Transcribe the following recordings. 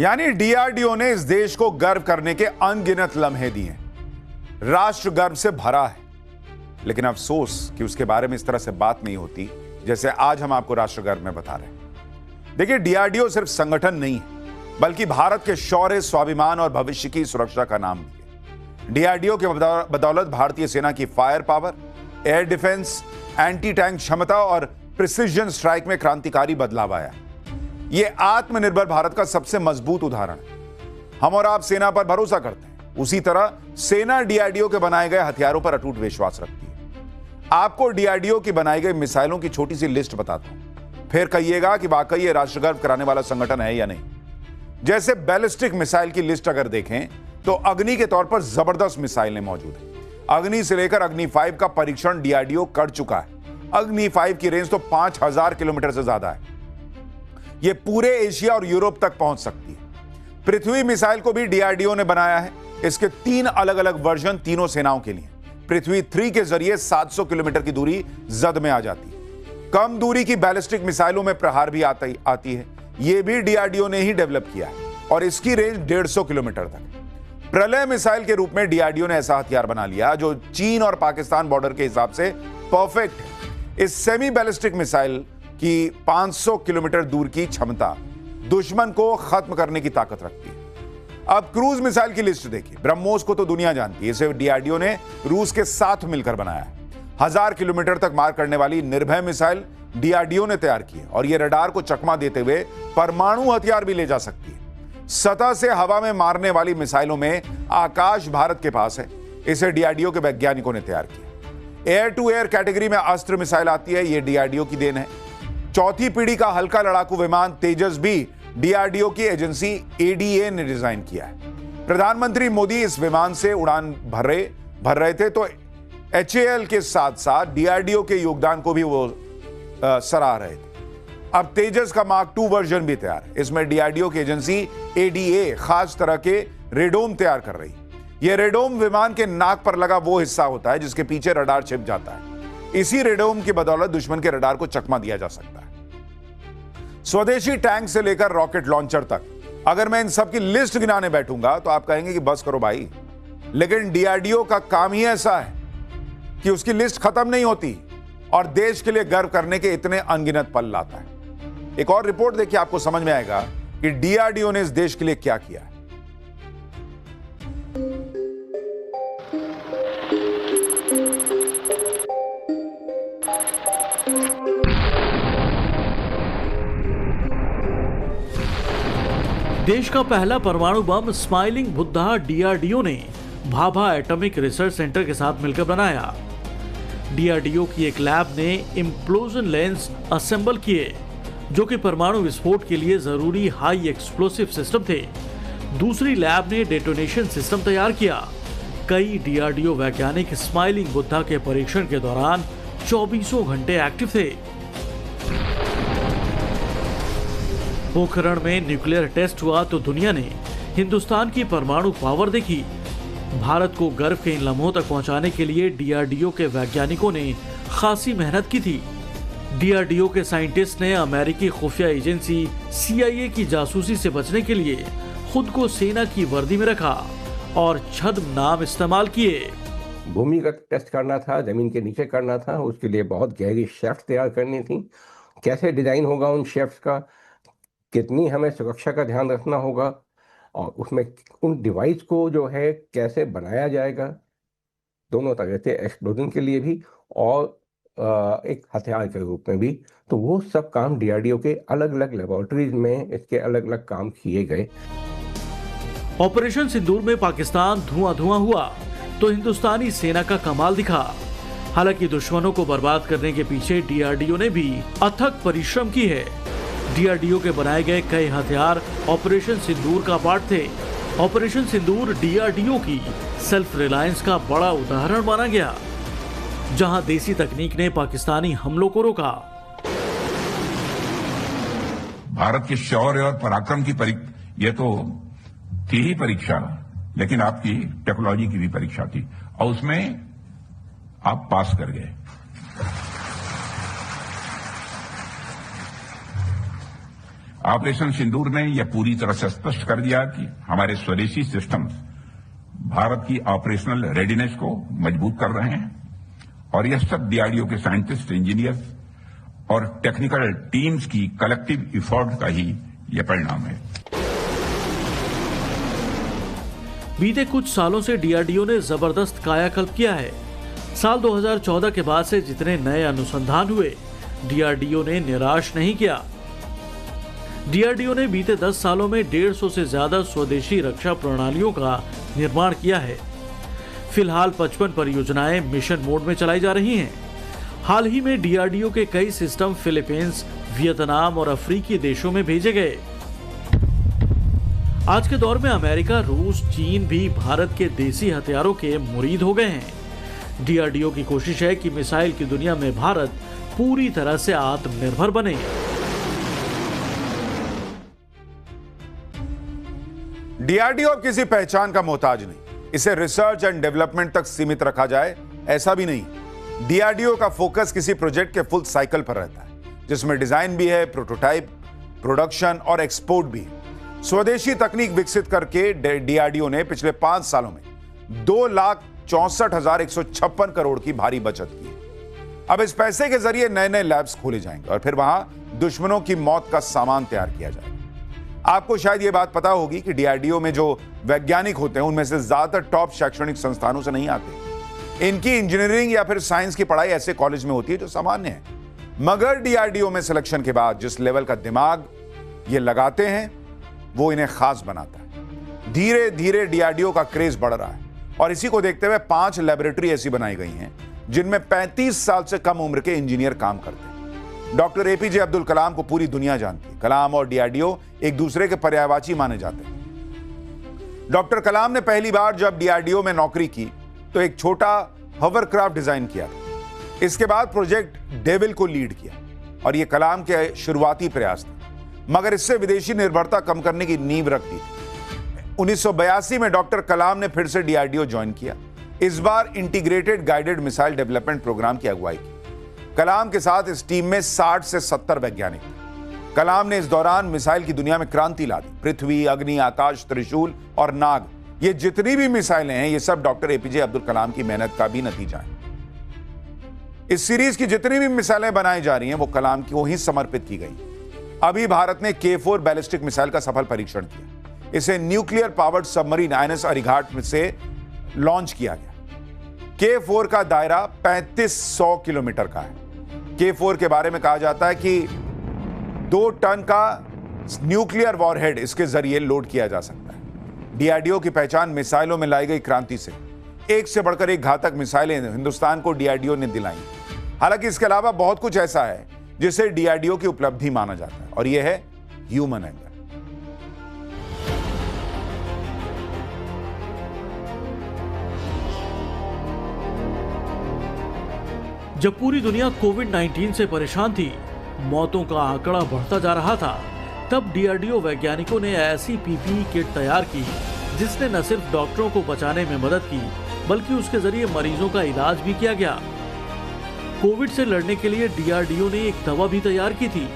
यानी डीआरडीओ ने इस देश को गर्व करने के अनगिनत लम्हे दिए। राष्ट्र गर्व से भरा है, लेकिन अफसोस कि उसके बारे में इस तरह से बात नहीं होती जैसे आज हम आपको राष्ट्र गर्व में बता रहे हैं। देखिए, डीआरडीओ सिर्फ संगठन नहीं है, बल्कि भारत के शौर्य, स्वाभिमान और भविष्य की सुरक्षा का नाम भी है। डीआरडीओ के बदौलत भारतीय सेना की fire power, air defence, anti tank क्षमता और प्रिसिजन स्ट्राइक में क्रांतिकारी बदलाव आया। यह आत्मनिर्भर भारत का सबसे मजबूत उदाहरण है। हम और आप सेना पर भरोसा करते हैं, उसी तरह सेना डीआरडीओ के बनाए गए हथियारों पर अटूट विश्वास रखती है। आपको डीआरडीओ की बनाई गई मिसाइलों की छोटी सी लिस्ट बताता हूं, फिर कहिएगा कि वाकई ये राष्ट्र गर्व कराने वाला संगठन है या नहीं। जैसे बैलिस्टिक मिसाइल की लिस्ट अगर देखें तो अग्नि के तौर पर जबरदस्त मिसाइलें मौजूद हैं। अग्नि से लेकर अग्नि 5 का परीक्षण डीआरडीओ कर चुका है। अग्नि 5 की रेंज तो 5000 किलोमीटर से ज्यादा है। यह पूरे एशिया और यूरोप तक पहुंच सकती है। पृथ्वी मिसाइल को भी डीआरडीओ ने बनाया है। इसके 3 अलग अलग वर्जन तीनों सेनाओं के लिए। पृथ्वी 3 के जरिए 700 किलोमीटर की दूरी जद में आ जाती है। कम दूरी की बैलिस्टिक मिसाइलों में प्रहार भी आती है। यह भी डीआरडीओ ने ही डेवलप किया है और इसकी रेंज 150 किलोमीटर तक। प्रलय मिसाइल के रूप में डीआरडीओ ने ऐसा हथियार बना लिया जो चीन और पाकिस्तान बॉर्डर के हिसाब से परफेक्ट है। इस सेमी बैलिस्टिक मिसाइल की 500 किलोमीटर दूर की क्षमता दुश्मन को खत्म करने की ताकत रखती है। अब क्रूज मिसाइल की लिस्ट देखिए। ब्रह्मोस को तो दुनिया जानती है। इसे डीआरडीओ ने रूस के साथ मिलकर बनाया है। 1000 किलोमीटर तक मार करने वाली निर्भय मिसाइल डीआरडीओ ने तैयार की है और यह रडार को चकमा देते हुए परमाणु हथियार भी ले जा सकती है। सतह से हवा में मारने वाली मिसाइलों में आकाश भारत के पास है। इसे डीआरडीओ के वैज्ञानिकों ने तैयार किया। एयर टू एयर कैटेगरी में अस्त्र मिसाइल आती है, यह डीआरडीओ की देन है। चौथी पीढ़ी का हल्का लड़ाकू विमान तेजस भी डीआरडीओ की एजेंसी एडीए ने डिजाइन किया है। प्रधानमंत्री मोदी इस विमान से उड़ान भर रहे थे तो एचएएल के साथ साथ डीआरडीओ के योगदान को भी वो सराह रहे थे। अब तेजस का मार्क 2 वर्जन भी तैयार है। इसमें डीआरडीओ की एजेंसी एडीए खास तरह के रेडोम तैयार कर रही है। यह रेडोम विमान के नाक पर लगा वो हिस्सा होता है जिसके पीछे रडार छिप जाता है। इसी रेडोम की बदौलत दुश्मन के रडार को चकमा दिया जा सकता है। स्वदेशी टैंक से लेकर रॉकेट लॉन्चर तक, अगर मैं इन सब की लिस्ट गिनाने बैठूंगा तो आप कहेंगे कि बस करो भाई। लेकिन डीआरडीओ का काम ही ऐसा है कि उसकी लिस्ट खत्म नहीं होती और देश के लिए गर्व करने के इतने अनगिनत पल लाता है। एक और रिपोर्ट देखिए, आपको समझ में आएगा कि डीआरडीओ ने इस देश के लिए क्या किया है। देश का पहला परमाणु बम स्माइलिंग बुद्धा डीआरडीओ ने भाभा एटॉमिक रिसर्च सेंटर के साथ मिलकर बनाया। डीआरडीओ की एक लैब ने इम्प्लोजन लेंस असेंबल किए जो कि परमाणु विस्फोट के लिए जरूरी हाई एक्सप्लोसिव सिस्टम थे। दूसरी लैब ने डेटोनेशन सिस्टम तैयार किया। कई डीआरडीओ वैज्ञानिक स्माइलिंग बुद्धा के परीक्षण के दौरान 24 घंटे एक्टिव थे। पोखरण में न्यूक्लियर टेस्ट हुआ तो दुनिया ने हिंदुस्तान की परमाणु पावर देखी। भारत को गर्व के इन लम्हों तक पहुंचाने के लिए डीआरडीओ के वैज्ञानिकों ने खासी मेहनत की थी। डीआरडीओ के साइंटिस्ट ने अमेरिकी खुफिया एजेंसी सीआईए की जासूसी से बचने के लिए खुद को सेना की वर्दी में रखा और छद्म नाम इस्तेमाल किए। भूमिगत टेस्ट करना था, जमीन के नीचे करना था। उसके लिए बहुत गहरी शेफ्ट तैयार करनी थी। कैसे डिजाइन होगा उन शेफ्ट का, कितनी हमें सुरक्षा का ध्यान रखना होगा और उसमें उन डिवाइस को जो है कैसे बनाया जाएगा, दोनों तरह से, एक्सप्लोजन के लिए भी और एक हथियार के रूप में भी। तो वो सब काम डीआरडीओ के अलग अलग लेबोरेटरीज में इसके अलग अलग काम किए गए। ऑपरेशन सिंदूर में पाकिस्तान धुआं हुआ तो हिंदुस्तानी सेना का कमाल दिखा। हालांकि दुश्मनों को बर्बाद करने के पीछे डीआरडीओ ने भी अथक परिश्रम की है। डीआरडीओ के बनाए गए कई हथियार ऑपरेशन सिंदूर का पार्ट थे। ऑपरेशन सिंदूर डीआरडीओ की सेल्फ रिलायंस का बड़ा उदाहरण माना गया, जहां देसी तकनीक ने पाकिस्तानी हमलों को रोका। भारत के शौर्य और पराक्रम की ये तो थी ही परीक्षा, लेकिन आपकी टेक्नोलॉजी की भी परीक्षा थी और उसमें आप पास कर गए। ऑपरेशन सिंदूर ने यह पूरी तरह से स्पष्ट कर दिया कि हमारे स्वदेशी सिस्टम्स भारत की ऑपरेशनल रेडीनेस को मजबूत कर रहे हैं और यह सब डीआरडीओ के साइंटिस्ट, इंजीनियर्स और टेक्निकल टीम्स की कलेक्टिव इफोर्ट का ही यह परिणाम है। बीते कुछ सालों से डीआरडीओ ने जबरदस्त कायाकल्प किया है। साल 2014 के बाद से जितने नए अनुसंधान हुए, डीआरडीओ ने निराश नहीं किया। डीआरडीओ ने बीते 10 सालों में 150 से ज्यादा स्वदेशी रक्षा प्रणालियों का निर्माण किया है। फिलहाल 55 परियोजनाएं मिशन मोड में चलाई जा रही हैं। हाल ही में डीआरडीओ के कई सिस्टम फिलीपींस, वियतनाम और अफ्रीकी देशों में भेजे गए। आज के दौर में अमेरिका, रूस, चीन भी भारत के देसी हथियारों के मुरीद हो गए हैं। डीआरडीओ की कोशिश है कि मिसाइल की दुनिया में भारत पूरी तरह से आत्मनिर्भर बने। डीआरडीओ अब किसी पहचान का मोहताज नहीं। इसे रिसर्च एंड डेवलपमेंट तक सीमित रखा जाए, ऐसा भी नहीं। डीआरडीओ का फोकस किसी प्रोजेक्ट के फुल साइकिल पर रहता है, जिसमें डिजाइन भी है, प्रोटोटाइप, प्रोडक्शन और एक्सपोर्ट भी है। स्वदेशी तकनीक विकसित करके डीआरडीओ ने पिछले 5 सालों में 2,64,156 करोड़ की भारी बचत की है। अब इस पैसे के जरिए नए नए लैब्स खोले जाएंगे और फिर वहां दुश्मनों की मौत का सामान तैयार किया जाएगा। आपको शायद यह बात पता होगी कि डीआरडीओ में जो वैज्ञानिक होते हैं, उनमें से ज्यादातर टॉप शैक्षणिक संस्थानों से नहीं आते। इनकी इंजीनियरिंग या फिर साइंस की पढ़ाई ऐसे कॉलेज में होती है जो सामान्य है। मगर डीआरडीओ में सिलेक्शन के बाद जिस लेवल का दिमाग ये लगाते हैं, वो इन्हें खास बनाता है। धीरे धीरे डीआरडीओ का क्रेज बढ़ रहा है और इसी को देखते हुए 5 लैबोरेटरी ऐसी बनाई गई हैं जिनमें 35 साल से कम उम्र के इंजीनियर काम करते हैं। डॉक्टर एपीजे अब्दुल कलाम को पूरी दुनिया जानती है। कलाम और डीआरडीओ एक दूसरे के पर्यायवाची माने जाते हैं। डॉक्टर कलाम ने पहली बार जब डीआरडीओ में नौकरी की तो एक छोटा हॉवरक्राफ्ट डिजाइन किया था। इसके बाद प्रोजेक्ट डेविल को लीड किया और यह कलाम के शुरुआती प्रयास थे, मगर इससे विदेशी निर्भरता कम करने की नींव रख दी। 1982 में डॉक्टर कलाम ने फिर से डीआरडीओ ज्वाइन किया। इस बार integrated guided missile development programme की अगुवाई की। कलाम के साथ इस टीम में 60 से 70 वैज्ञानिक थे। कलाम ने इस दौरान मिसाइल की दुनिया में क्रांति ला दी। पृथ्वी, अग्नि, आकाश, त्रिशूल और नाग, ये जितनी भी मिसाइलें हैं, ये सब डॉक्टर एपीजे अब्दुल कलाम की मेहनत का भी नतीजा है। इस सीरीज की जितनी भी मिसाइलें बनाई जा रही हैं, वो कलाम को ही समर्पित की गई। अभी भारत ने K4 बैलिस्टिक मिसाइल का सफल परीक्षण किया। इसे nuclear powered submarine INS Arighaat में से लॉन्च किया गया। K4 का दायरा 3500 किलोमीटर का है। K4 के बारे में कहा जाता है कि 2 टन का न्यूक्लियर वॉरहेड इसके जरिए लोड किया जा सकता है। डीआरडीओ की पहचान मिसाइलों में लाई गई क्रांति से। एक से बढ़कर एक घातक मिसाइलें हिंदुस्तान को डीआरडीओ ने दिलाई। हालांकि इसके अलावा बहुत कुछ ऐसा है जिसे डीआरडीओ की उपलब्धि माना जाता है, और यह है ह्यूमन एंगर। जब पूरी दुनिया कोविड-19 से परेशान थी, मौतों का आंकड़ा बढ़ता जा रहा था, तब डीआरडीओ वैज्ञानिकों ने ऐसी पीपीई किट तैयार की जिसने न सिर्फ डॉक्टरों को बचाने में मदद की, बल्कि उसके जरिए मरीजों का इलाज भी किया गया। कोविड से लड़ने के लिए डीआरडीओ ने एक दवा भी तैयार की थी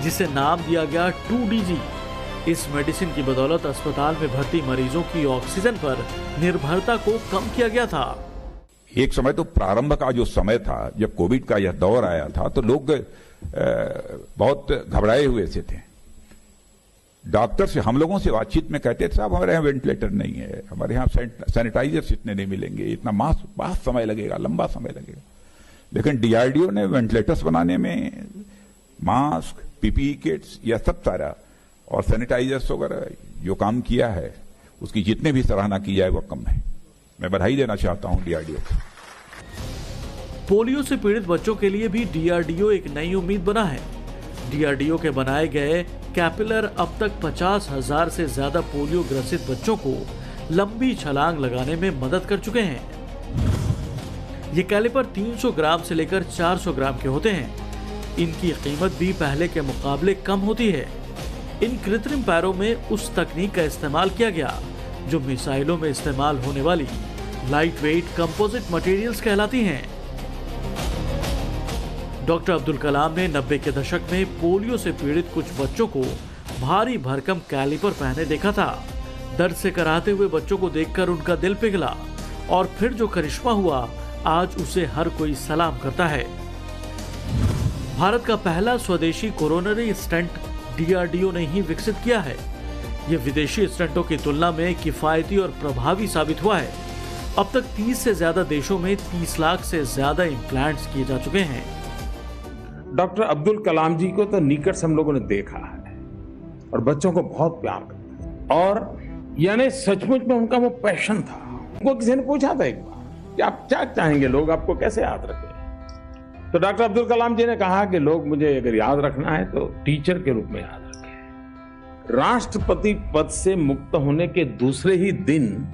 जिसे नाम दिया गया 2DG। इस मेडिसिन की बदौलत अस्पताल में भर्ती मरीजों की ऑक्सीजन पर निर्भरता को कम किया गया था। एक समय तो प्रारंभ का जो समय था, जब कोविड का यह दौर आया था, तो लोग बहुत घबराए हुए से थे। डॉक्टर से, हम लोगों से बातचीत में कहते थे, साहब हमारे यहाँ वेंटिलेटर नहीं है, हमारे यहाँ सैनिटाइजर्स इतने नहीं मिलेंगे, इतना मास्क बहुत समय लगेगा, लंबा समय लगेगा। लेकिन डीआरडीओ ने वेंटिलेटर्स बनाने में मास्क, पीपीई किट्स, यह सब सारा और सैनिटाइजर्स वगैरह जो काम किया है, उसकी जितने भी सराहना की जाए वो कम है। मैं बधाई देना चाहता हूं डीआरडीओ को। पोलियो से पीड़ित बच्चों के लिए भी डीआरडीओ एक नई उम्मीद बना है। डीआरडीओ के बनाए गए कैपिलर अब तक 50,000 से ज्यादा पोलियो ग्रसित बच्चों को लंबी छलांग लगाने में मदद कर चुके हैं। ये कैलिपर 300 ग्राम से लेकर 400 ग्राम के होते हैं। इनकी कीमत भी पहले के मुकाबले कम होती है। इन कृत्रिम पैरों में उस तकनीक का इस्तेमाल किया गया जो मिसाइलों में इस्तेमाल होने वाली लाइट वेट कंपोजिट मटेरियल्स कहलाती हैं। डॉक्टर अब्दुल कलाम ने 90 के दशक में पोलियो से पीड़ित कुछ बच्चों को भारी भरकम कैलिपर पहने देखा था। दर्द से कराहते हुए बच्चों को देखकर उनका दिल पिघला और फिर जो करिश्मा हुआ, आज उसे हर कोई सलाम करता है। भारत का पहला स्वदेशी कोरोनरी स्टेंट डीआरडीओ ने ही विकसित किया है। यह विदेशी स्टेंटों की तुलना में किफायती और प्रभावी साबित हुआ है। अब तक 30 से ज्यादा देशों में 30 लाख से ज्यादा इम्प्लांट्स किए जा चुके हैं। डॉक्टर अब्दुल कलाम जी को तो निकट से हम लोगों ने देखा है और बच्चों को बहुत प्यार करते हैं, और यानी सचमुच में उनका वो पैशन था। उनको किसी ने पूछा था एक बार कि आप क्या चाहेंगे, लोग आपको कैसे याद रखें, तो डॉक्टर अब्दुल कलाम जी ने कहा कि लोग मुझे अगर याद रखना है तो टीचर के रूप में याद रखें। राष्ट्रपति पद से मुक्त होने के दूसरे ही दिन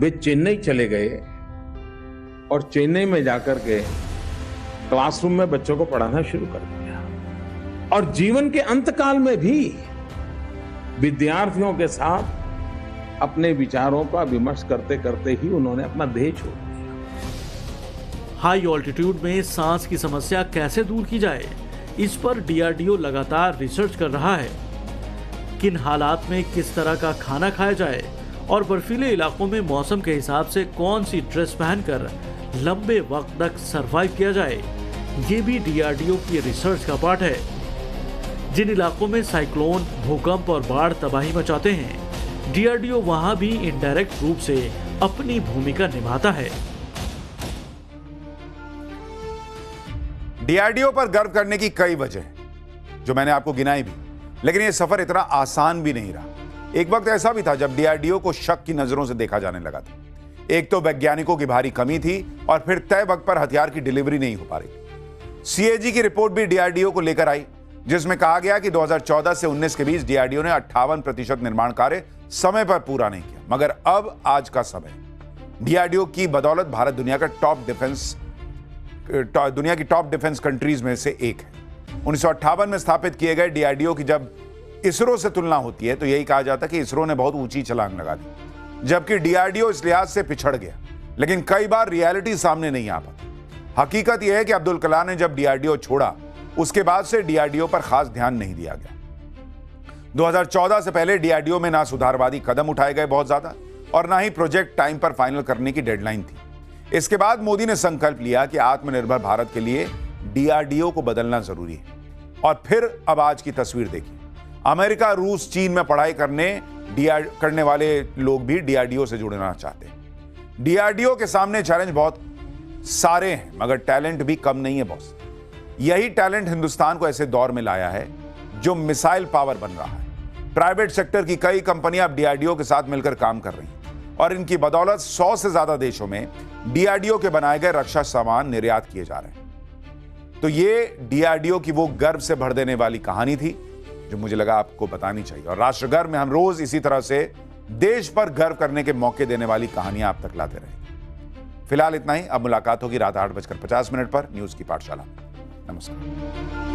वे चेन्नई चले गए और चेन्नई में जाकर के क्लासरूम में बच्चों को पढ़ाना शुरू कर दिया, और जीवन के अंतकाल में भी विद्यार्थियों के साथ अपने विचारों का विमर्श करते करते ही उन्होंने अपना देह छोड़ दिया। हाई ऑल्टीट्यूड में सांस की समस्या कैसे दूर की जाए, इस पर डीआरडीओ लगातार रिसर्च कर रहा है। किन हालात में किस तरह का खाना खाया जाए और बर्फीले इलाकों में मौसम के हिसाब से कौन सी ड्रेस पहनकर लंबे वक्त तक सरवाइव किया जाए, ये भी डीआरडीओ की रिसर्च का पार्ट है। जिन इलाकों में साइक्लोन, भूकंप और बाढ़ तबाही मचाते हैं, डीआरडीओ वहां भी इनडायरेक्ट रूप से अपनी भूमिका निभाता है। डीआरडीओ पर गर्व करने की कई वजह हैं, जो मैंने आपको गिनाई भी, लेकिन यह सफर इतना आसान भी नहीं रहा। एक वक्त ऐसा भी था जब डीआरडीओ को शक की नजरों से देखा जाने लगा था। एक तो वैज्ञानिकों की भारी कमी थी और फिर तय वक्त पर हथियार की डिलीवरी नहीं हो पा रही। सीएजी की रिपोर्ट भी डीआरडीओ को लेकर आई, जिसमें कहा गया कि 2014 से 19 के बीच डीआरडीओ ने 58% निर्माण कार्य समय पर पूरा नहीं किया। मगर अब आज का समय, डीआरडीओ की बदौलत भारत दुनिया की टॉप डिफेंस कंट्रीज में से एक है। 1958 में स्थापित किए गए डीआरडीओ की जब इसरो से तुलना होती है तो यही कहा जाता है कि इसरो ने बहुत ऊंची छलांग लगा दी, जबकि डीआरडीओ इस लिहाज से पिछड़ गया। लेकिन कई बार रियलिटी सामने नहीं आ पाती। हकीकत यह है कि अब्दुल कलाम ने जब डीआरडीओ छोड़ा, उसके बाद से डीआरडीओ पर खास ध्यान नहीं दिया गया। 2014 से पहले डीआरडीओ में ना सुधारवादी कदम उठाए गए बहुत ज्यादा, और ना ही प्रोजेक्ट टाइम पर फाइनल करने की डेडलाइन थी। इसके बाद मोदी ने संकल्प लिया कि आत्मनिर्भर भारत के लिए डीआरडीओ को बदलना जरूरी है। और फिर अब आज की तस्वीर देखिए, अमेरिका, रूस, चीन में पढ़ाई करने वाले लोग भी डीआरडीओ से जुड़ना चाहते हैं। डीआरडीओ के सामने चैलेंज बहुत सारे हैं, मगर टैलेंट भी कम नहीं है बॉस। यही टैलेंट हिंदुस्तान को ऐसे दौर में लाया है जो मिसाइल पावर बन रहा है। प्राइवेट सेक्टर की कई कंपनियां अब डीआरडीओ के साथ मिलकर काम कर रही हैं और इनकी बदौलत 100 से ज्यादा देशों में डीआरडीओ के बनाए गए रक्षा सामान निर्यात किए जा रहे हैं। तो ये डीआरडीओ की वो गर्व से भर देने वाली कहानी थी जो मुझे लगा आपको बतानी चाहिए। और राष्ट्र गर्व में हम रोज इसी तरह से देश पर गर्व करने के मौके देने वाली कहानियां आप तक लाते रहेंगे। फिलहाल इतना ही। अब मुलाकात होगी रात 8:50 पर न्यूज की पाठशाला। नमस्कार।